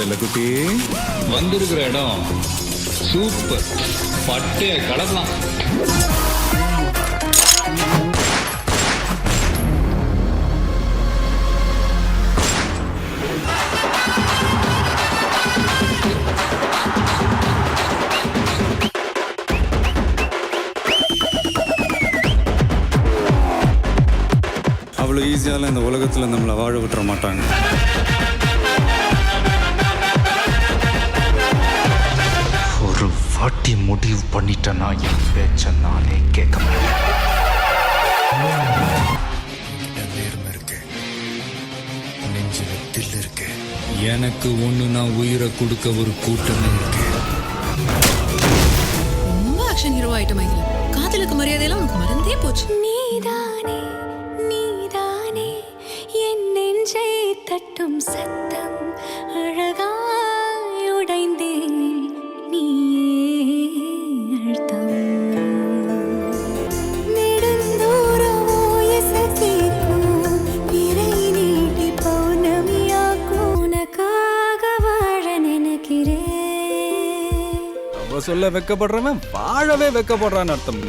செல்லக்குட்டி வந்திருக்கிற இடம் சூப்பர். பட்டைய கலக்கலாம். அவ்வளோ ஈஸியால இந்த உலகத்தில் நம்மளை வாழ விட்டுற மாட்டாங்க. ஒரு வாட்டி முடிவு பண்ணிட்டேன்னா என் பேச்ச நானே கேட்க மாட்டேன். நேர்மை இருக்கு, நெஞ்சில தில் இருக்கு. எனக்கு ஒண்ணுனா உயிரை கொடுக்க ஒரு கூட்டமே இருக்கு. ரொம்ப ஆக்ஷன் ஹீரோ ஆயிட்ட மைதில. காதலுக்கு மரியாதையெல்லாம் உனக்கு மறந்தே போச்சு. நீதானே நீதானே என் நெஞ்சை தட்டும் சத்தம் அழகாய் உடைந்தேன் நீயே அழுத்தம் நெடுந்தூரமோ இசைக்கும் பிறை நீட்டி பௌர்ணமியாக்கும் உனக்காக வாழ நினைக்கிறேன். நம்ம சொல்ல வெக்கப்படுறவன் வாழவே வெக்கப்படுறான்னு அர்த்தம்.